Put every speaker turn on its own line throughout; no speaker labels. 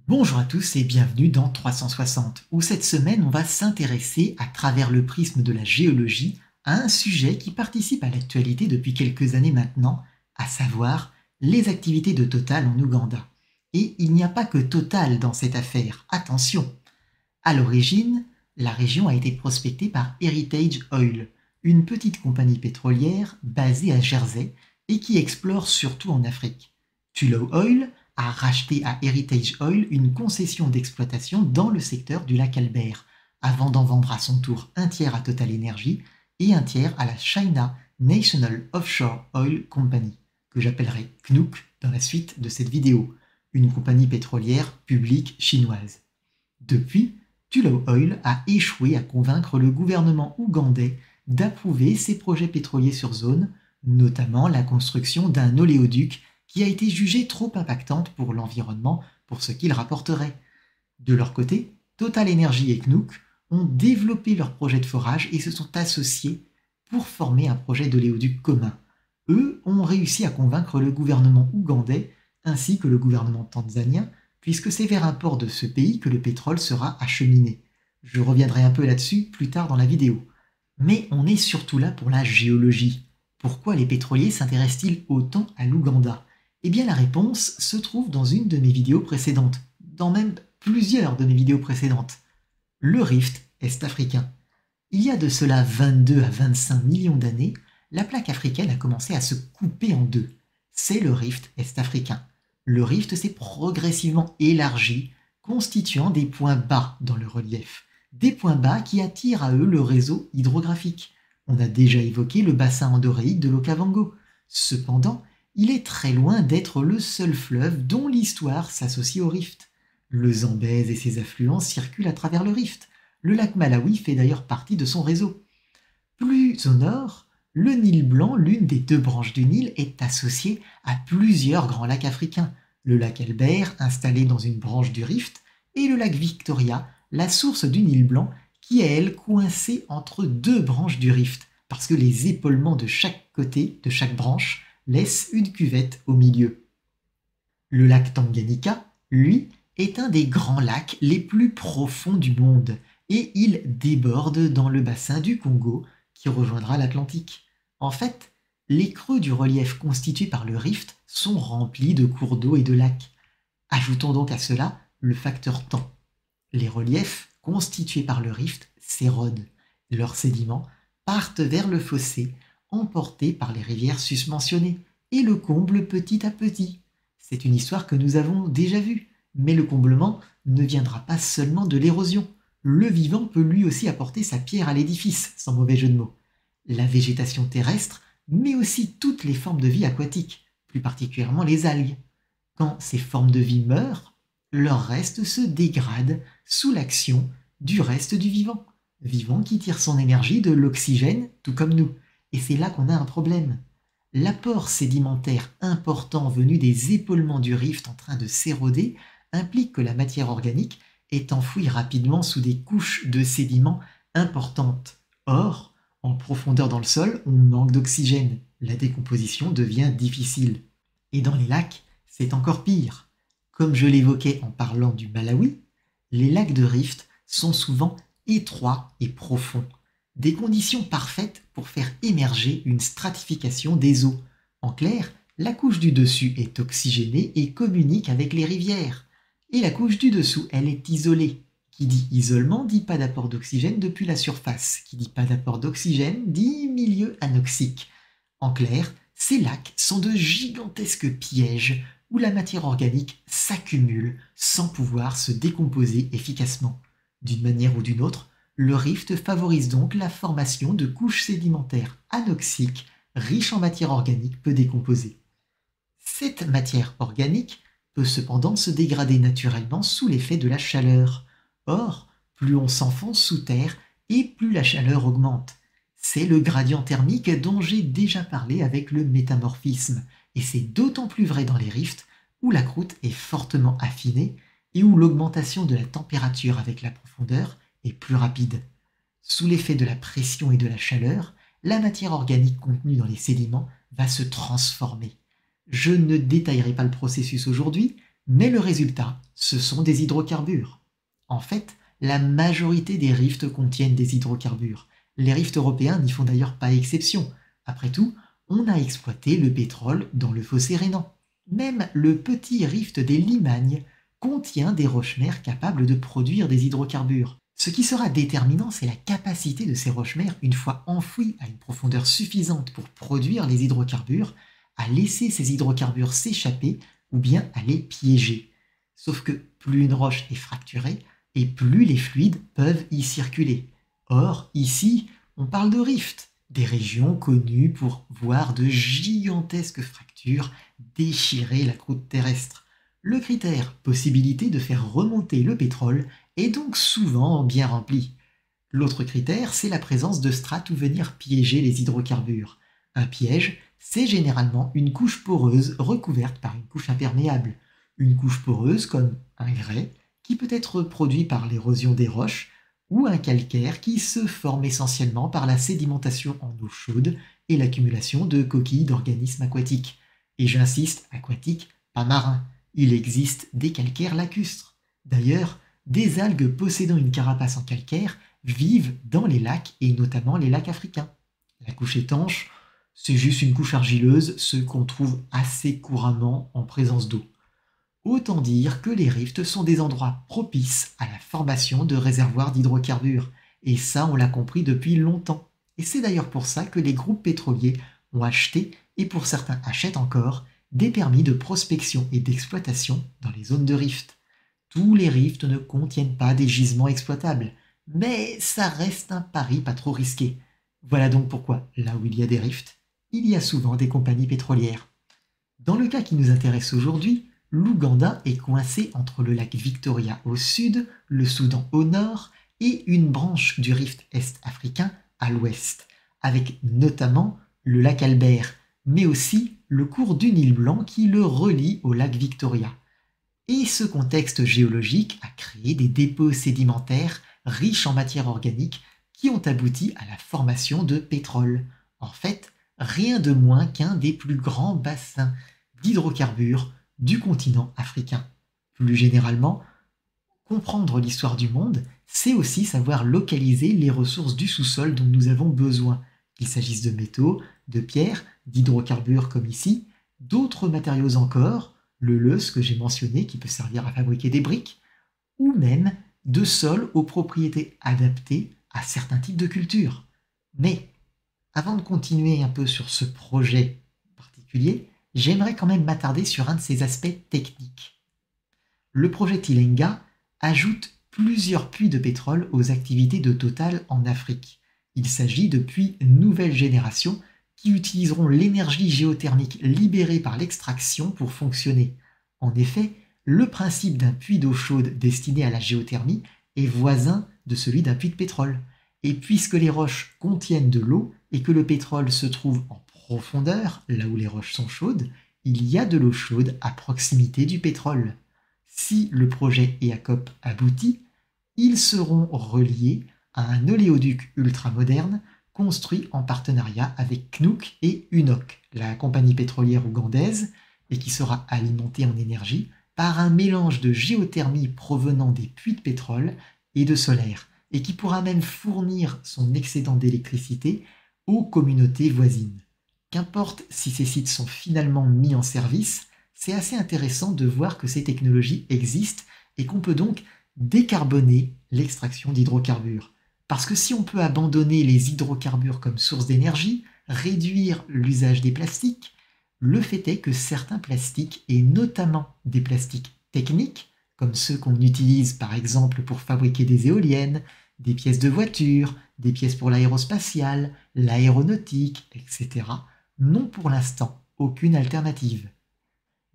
Bonjour à tous et bienvenue dans 360, où cette semaine on va s'intéresser à travers le prisme de la géologie à un sujet qui participe à l'actualité depuis quelques années maintenant, à savoir les activités de Total en Ouganda. Et il n'y a pas que Total dans cette affaire, attention. À l'origine, la région a été prospectée par Heritage Oil, une petite compagnie pétrolière basée à Jersey et qui explore surtout en Afrique. Tullow Oil a racheté à Heritage Oil une concession d'exploitation dans le secteur du lac Albert, avant d'en vendre à son tour un tiers à Total Energy et un tiers à la China National Offshore Oil Company, que j'appellerai CNOOC dans la suite de cette vidéo, une compagnie pétrolière publique chinoise. Depuis, Tullow Oil a échoué à convaincre le gouvernement ougandais d'approuver ses projets pétroliers sur zone, notamment la construction d'un oléoduc qui a été jugée trop impactante pour l'environnement pour ce qu'il rapporterait. De leur côté, Total Energy et CNOOC ont développé leur projet de forage et se sont associés pour former un projet d'oléoduc commun. Eux ont réussi à convaincre le gouvernement ougandais ainsi que le gouvernement tanzanien, puisque c'est vers un port de ce pays que le pétrole sera acheminé. Je reviendrai un peu là-dessus plus tard dans la vidéo. Mais on est surtout là pour la géologie. Pourquoi les pétroliers s'intéressent-ils autant à l'Ouganda? Eh bien la réponse se trouve dans une de mes vidéos précédentes, dans même plusieurs de mes vidéos précédentes. Le rift est-africain. Il y a de cela 22 à 25 millions d'années, la plaque africaine a commencé à se couper en deux. C'est le rift est-africain. Le rift s'est progressivement élargi, constituant des points bas dans le relief. Des points bas qui attirent à eux le réseau hydrographique. On a déjà évoqué le bassin endoréique de l'Okavango. Cependant, il est très loin d'être le seul fleuve dont l'histoire s'associe au rift. Le Zambèze et ses affluents circulent à travers le rift. Le lac Malawi fait d'ailleurs partie de son réseau. Plus au nord, le Nil blanc, l'une des deux branches du Nil, est associé à plusieurs grands lacs africains. Le lac Albert, installé dans une branche du rift, et le lac Victoria, la source du Nil blanc, qui est, elle, coincée entre deux branches du rift, parce que les épaulements de chaque côté, de chaque branche, laissent une cuvette au milieu. Le lac Tanganyika, lui, est un des grands lacs les plus profonds du monde, et il déborde dans le bassin du Congo, qui rejoindra l'Atlantique. En fait, les creux du relief constitués par le rift sont remplis de cours d'eau et de lacs. Ajoutons donc à cela le facteur temps. Les reliefs constitués par le rift s'érodent. Leurs sédiments partent vers le fossé, emportés par les rivières susmentionnées, et le comblent petit à petit. C'est une histoire que nous avons déjà vue, mais le comblement ne viendra pas seulement de l'érosion. Le vivant peut lui aussi apporter sa pierre à l'édifice, sans mauvais jeu de mots. La végétation terrestre, mais aussi toutes les formes de vie aquatiques, plus particulièrement les algues. Quand ces formes de vie meurent, leur reste se dégrade sous l'action du reste du vivant. Vivant qui tire son énergie de l'oxygène, tout comme nous. Et c'est là qu'on a un problème. L'apport sédimentaire important venu des épaulements du rift en train de s'éroder implique que la matière organique est enfouie rapidement sous des couches de sédiments importantes. Or, en profondeur dans le sol, on manque d'oxygène. La décomposition devient difficile. Et dans les lacs, c'est encore pire. Comme je l'évoquais en parlant du Malawi, les lacs de rift sont souvent étroits et profonds. Des conditions parfaites pour faire émerger une stratification des eaux. En clair, la couche du dessus est oxygénée et communique avec les rivières. Et la couche du dessous, elle est isolée. Qui dit isolement dit pas d'apport d'oxygène depuis la surface. Qui dit pas d'apport d'oxygène dit milieu anoxique. En clair, ces lacs sont de gigantesques pièges où la matière organique s'accumule sans pouvoir se décomposer efficacement. D'une manière ou d'une autre, le rift favorise donc la formation de couches sédimentaires anoxiques riches en matière organique peu décomposée. Cette matière organique peut cependant se dégrader naturellement sous l'effet de la chaleur. Or, plus on s'enfonce sous terre et plus la chaleur augmente. C'est le gradient thermique dont j'ai déjà parlé avec le métamorphisme, et c'est d'autant plus vrai dans les rifts où la croûte est fortement affinée et où l'augmentation de la température avec la profondeur est plus rapide. Sous l'effet de la pression et de la chaleur, la matière organique contenue dans les sédiments va se transformer. Je ne détaillerai pas le processus aujourd'hui, Mais le résultat, ce sont des hydrocarbures. En fait, la majorité des rifts contiennent des hydrocarbures. Les rifts européens n'y font d'ailleurs pas exception. Après tout, on a exploité le pétrole dans le fossé rhénan. Même le petit rift des Limagnes contient des roches-mères capables de produire des hydrocarbures. Ce qui sera déterminant, c'est la capacité de ces roches-mères, une fois enfouies à une profondeur suffisante pour produire les hydrocarbures, à laisser ces hydrocarbures s'échapper ou bien à les piéger. Sauf que plus une roche est fracturée, et plus les fluides peuvent y circuler. Or, ici, on parle de rifts, des régions connues pour voir de gigantesques fractures déchirer la croûte terrestre. Le critère possibilité de faire remonter le pétrole est donc souvent bien rempli. L'autre critère, c'est la présence de strates où venir piéger les hydrocarbures. Un piège, c'est généralement une couche poreuse recouverte par une couche imperméable. Une couche poreuse comme un grès, qui peut être produit par l'érosion des roches, ou un calcaire qui se forme essentiellement par la sédimentation en eau chaude et l'accumulation de coquilles d'organismes aquatiques. Et j'insiste, aquatiques, pas marins. Il existe des calcaires lacustres. D'ailleurs, des algues possédant une carapace en calcaire vivent dans les lacs et notamment les lacs africains. La couche étanche, c'est juste une couche argileuse, ce qu'on trouve assez couramment en présence d'eau. Autant dire que les rifts sont des endroits propices à la formation de réservoirs d'hydrocarbures. Et ça, on l'a compris depuis longtemps. Et c'est d'ailleurs pour ça que les groupes pétroliers ont acheté, et pour certains achètent encore, des permis de prospection et d'exploitation dans les zones de rift. Tous les rifts ne contiennent pas des gisements exploitables, mais ça reste un pari pas trop risqué. Voilà donc pourquoi, là où il y a des rifts, il y a souvent des compagnies pétrolières. Dans le cas qui nous intéresse aujourd'hui, l'Ouganda est coincé entre le lac Victoria au sud, le Soudan au nord et une branche du rift est-africain à l'ouest, avec notamment le lac Albert, mais aussi le cours du Nil Blanc qui le relie au lac Victoria. Et ce contexte géologique a créé des dépôts sédimentaires riches en matière organique qui ont abouti à la formation de pétrole. En fait, rien de moins qu'un des plus grands bassins d'hydrocarbures du continent africain. Plus généralement, comprendre l'histoire du monde, c'est aussi savoir localiser les ressources du sous-sol dont nous avons besoin, qu'il s'agisse de métaux, de pierres, d'hydrocarbures comme ici, d'autres matériaux encore, le leuce que j'ai mentionné qui peut servir à fabriquer des briques, ou même de sols aux propriétés adaptées à certains types de cultures. Mais avant de continuer un peu sur ce projet particulier, j'aimerais quand même m'attarder sur un de ses aspects techniques. Le projet Tilenga ajoute plusieurs puits de pétrole aux activités de Total en Afrique. Il s'agit de puits nouvelle génération qui utiliseront l'énergie géothermique libérée par l'extraction pour fonctionner. En effet, le principe d'un puits d'eau chaude destiné à la géothermie est voisin de celui d'un puits de pétrole. Et puisque les roches contiennent de l'eau et que le pétrole se trouve en profondeur, là où les roches sont chaudes, il y a de l'eau chaude à proximité du pétrole. Si le projet EACOP aboutit, ils seront reliés à un oléoduc ultramoderne construit en partenariat avec CNOOC et UNOC, la compagnie pétrolière ougandaise, et qui sera alimenté en énergie par un mélange de géothermie provenant des puits de pétrole et de solaire, et qui pourra même fournir son excédent d'électricité aux communautés voisines. Qu'importe si ces sites sont finalement mis en service, c'est assez intéressant de voir que ces technologies existent et qu'on peut donc décarboner l'extraction d'hydrocarbures. Parce que si on peut abandonner les hydrocarbures comme source d'énergie, réduire l'usage des plastiques, le fait est que certains plastiques, et notamment des plastiques techniques, comme ceux qu'on utilise par exemple pour fabriquer des éoliennes, des pièces de voiture, des pièces pour l'aérospatiale, l'aéronautique, etc., n'ont pour l'instant aucune alternative.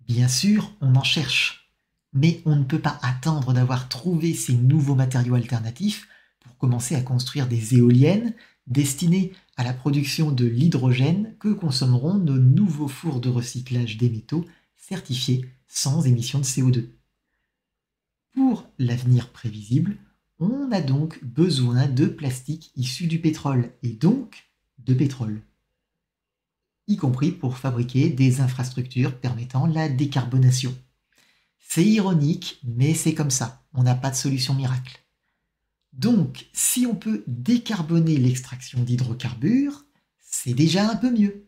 Bien sûr, on en cherche, mais on ne peut pas attendre d'avoir trouvé ces nouveaux matériaux alternatifs pour commencer à construire des éoliennes destinées à la production de l'hydrogène que consommeront nos nouveaux fours de recyclage des métaux certifiés sans émission de CO2. Pour l'avenir prévisible, on a donc besoin de plastique issu du pétrole et donc de pétrole, y compris pour fabriquer des infrastructures permettant la décarbonation. C'est ironique, mais c'est comme ça, on n'a pas de solution miracle. Donc, si on peut décarboner l'extraction d'hydrocarbures, c'est déjà un peu mieux.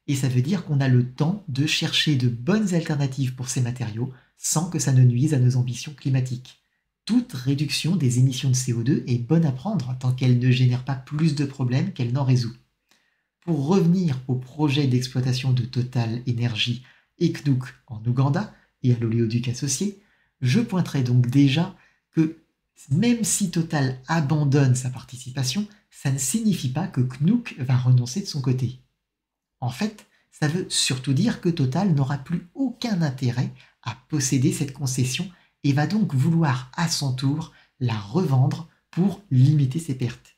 Et ça veut dire qu'on a le temps de chercher de bonnes alternatives pour ces matériaux sans que ça ne nuise à nos ambitions climatiques. Toute réduction des émissions de CO2 est bonne à prendre tant qu'elle ne génère pas plus de problèmes qu'elle n'en résout. Pour revenir au projet d'exploitation de Total Energy et CNOOC en Ouganda et à l'oléoduc associé, je pointerai donc déjà que même si Total abandonne sa participation, ça ne signifie pas que CNOOC va renoncer de son côté. En fait, ça veut surtout dire que Total n'aura plus aucun intérêt à posséder cette concession et va donc vouloir à son tour la revendre pour limiter ses pertes.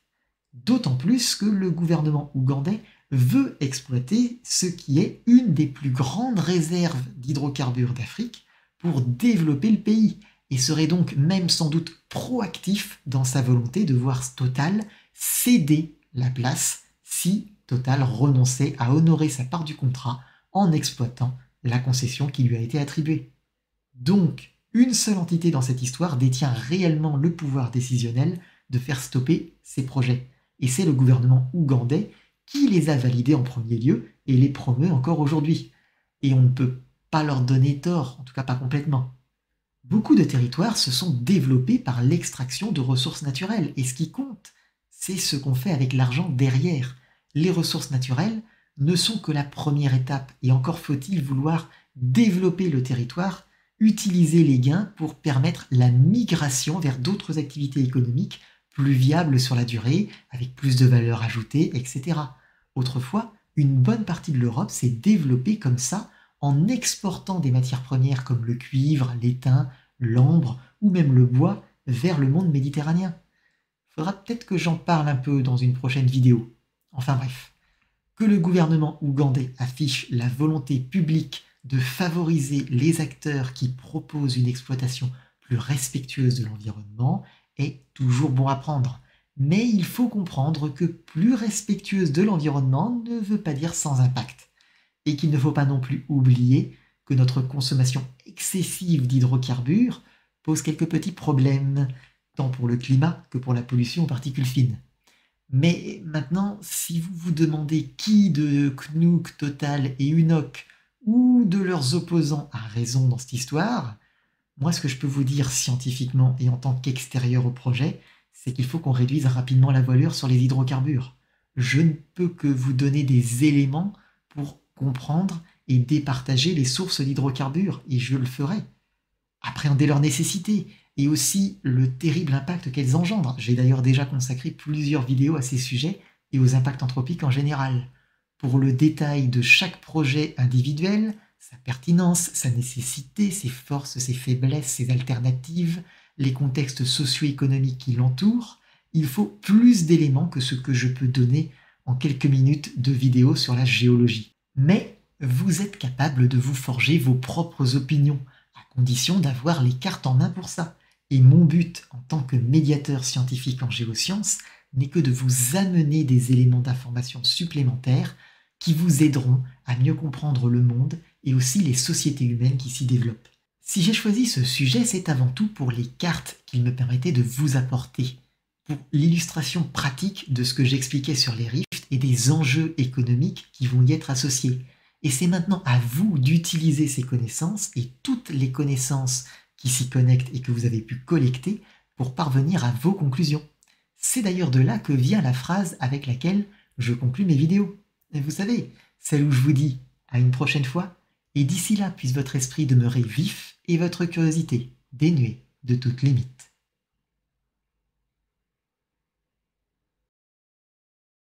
D'autant plus que le gouvernement ougandais veut exploiter ce qui est une des plus grandes réserves d'hydrocarbures d'Afrique pour développer le pays et serait donc même sans doute proactif dans sa volonté de voir Total céder la place si Total renonçait à honorer sa part du contrat en exploitant la concession qui lui a été attribuée. Donc, une seule entité dans cette histoire détient réellement le pouvoir décisionnel de faire stopper ces projets. Et c'est le gouvernement ougandais qui les a validés en premier lieu et les promeut encore aujourd'hui. Et on ne peut pas leur donner tort, en tout cas pas complètement. Beaucoup de territoires se sont développés par l'extraction de ressources naturelles, et ce qui compte, c'est ce qu'on fait avec l'argent derrière. Les ressources naturelles ne sont que la première étape, et encore faut-il vouloir développer le territoire, utiliser les gains pour permettre la migration vers d'autres activités économiques plus viables sur la durée, avec plus de valeur ajoutée, etc. Autrefois, une bonne partie de l'Europe s'est développée comme ça, en exportant des matières premières comme le cuivre, l'étain, l'ambre ou même le bois vers le monde méditerranéen. Faudra peut-être que j'en parle un peu dans une prochaine vidéo. Enfin bref, que le gouvernement ougandais affiche la volonté publique de favoriser les acteurs qui proposent une exploitation plus respectueuse de l'environnement est toujours bon à prendre. Mais il faut comprendre que plus respectueuse de l'environnement ne veut pas dire sans impact. Et qu'il ne faut pas non plus oublier que notre consommation excessive d'hydrocarbures pose quelques petits problèmes, tant pour le climat que pour la pollution aux particules fines. Mais maintenant, si vous vous demandez qui de CNOOC, Total et UNOC ou de leurs opposants a raison dans cette histoire, moi ce que je peux vous dire scientifiquement et en tant qu'extérieur au projet, c'est qu'il faut qu'on réduise rapidement la voilure sur les hydrocarbures. Je ne peux que vous donner des éléments pour comprendre et départager les sources d'hydrocarbures, et je le ferai. Appréhender leur nécessité, et aussi le terrible impact qu'elles engendrent. J'ai d'ailleurs déjà consacré plusieurs vidéos à ces sujets et aux impacts anthropiques en général. Pour le détail de chaque projet individuel, sa pertinence, sa nécessité, ses forces, ses faiblesses, ses alternatives, les contextes socio-économiques qui l'entourent, il faut plus d'éléments que ce que je peux donner en quelques minutes de vidéo sur la géologie. Mais vous êtes capable de vous forger vos propres opinions, à condition d'avoir les cartes en main pour ça. Et mon but en tant que médiateur scientifique en géosciences n'est que de vous amener des éléments d'information supplémentaires qui vous aideront à mieux comprendre le monde et aussi les sociétés humaines qui s'y développent. Si j'ai choisi ce sujet, c'est avant tout pour les cartes qu'il me permettait de vous apporter, pour l'illustration pratique de ce que j'expliquais sur les rifts et des enjeux économiques qui vont y être associés. Et c'est maintenant à vous d'utiliser ces connaissances et toutes les connaissances qui s'y connectent et que vous avez pu collecter pour parvenir à vos conclusions. C'est d'ailleurs de là que vient la phrase avec laquelle je conclus mes vidéos. Et vous savez, celle où je vous dis à une prochaine fois, et d'ici là puisse votre esprit demeurer vif et votre curiosité dénuée de toute limite.